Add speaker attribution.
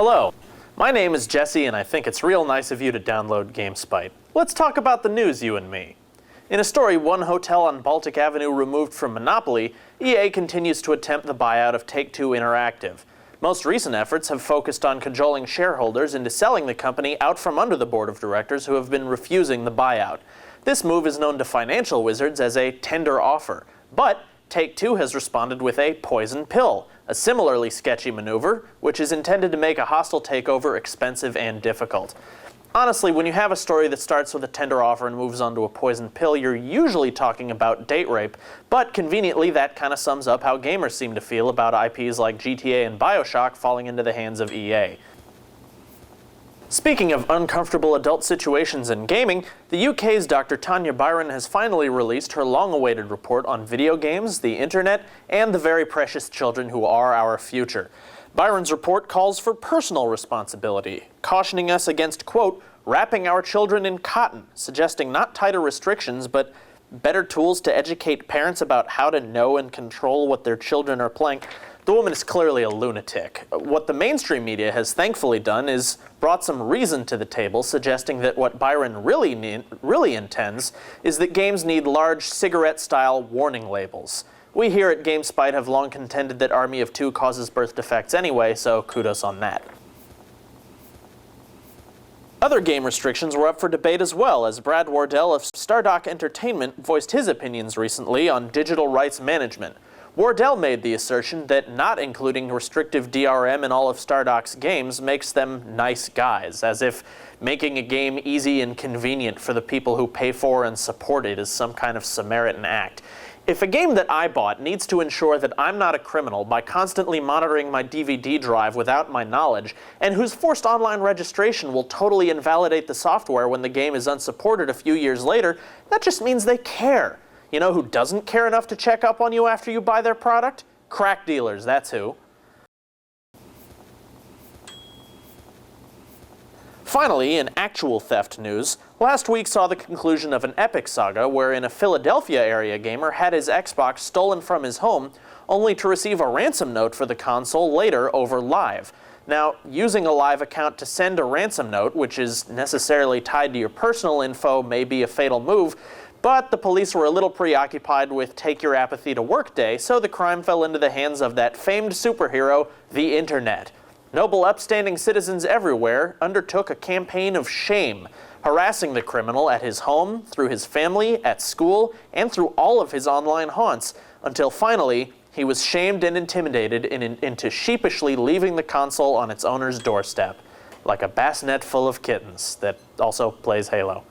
Speaker 1: Hello, my name is Jesse and I think it's real nice of you to download GameSpyte. Let's talk about the news, you and me. In a story, one hotel on Baltic Avenue removed from Monopoly, EA continues to attempt the buyout of Take-Two Interactive. Most recent efforts have focused on cajoling shareholders into selling the company out from under the board of directors who have been refusing the buyout. This move is known to financial wizards as a tender offer, but Take-Two has responded with a poison pill, a similarly sketchy maneuver, which is intended to make a hostile takeover expensive and difficult. Honestly, when you have a story that starts with a tender offer and moves on to a poison pill, you're usually talking about date rape, but conveniently that kind of sums up how gamers seem to feel about IPs like GTA and BioShock falling into the hands of EA. Speaking of uncomfortable adult situations in gaming, the UK's Dr. Tanya Byron has finally released her long-awaited report on video games, the internet, and the very precious children who are our future. Byron's report calls for personal responsibility, cautioning us against, quote, wrapping our children in cotton, suggesting not tighter restrictions, but better tools to educate parents about how to know and control what their children are playing. The woman is clearly a lunatic. What the mainstream media has thankfully done is brought some reason to the table, suggesting that what Byron really intends is that games need large cigarette-style warning labels. We here at GameSpyte have long contended that Army of Two causes birth defects anyway, so kudos on that. Other game restrictions were up for debate as well, as Brad Wardell of Stardock Entertainment voiced his opinions recently on digital rights management. Wardell made the assertion that not including restrictive DRM in all of Stardock's games makes them nice guys, as if making a game easy and convenient for the people who pay for and support it is some kind of Samaritan act. If a game that I bought needs to ensure that I'm not a criminal by constantly monitoring my DVD drive without my knowledge, and whose forced online registration will totally invalidate the software when the game is unsupported a few years later, that just means they care. You know who doesn't care enough to check up on you after you buy their product? Crack dealers, that's who. Finally, in actual theft news, last week saw the conclusion of an epic saga wherein a Philadelphia area gamer had his Xbox stolen from his home, only to receive a ransom note for the console later over Live. Now, using a Live account to send a ransom note, which is necessarily tied to your personal info, may be a fatal move, but the police were a little preoccupied with Take Your Apathy to Work Day, so the crime fell into the hands of that famed superhero, the Internet. Noble, upstanding citizens everywhere undertook a campaign of shame, harassing the criminal at his home, through his family, at school, and through all of his online haunts, until finally he was shamed and intimidated into sheepishly leaving the console on its owner's doorstep, like a bassinet full of kittens that also plays Halo.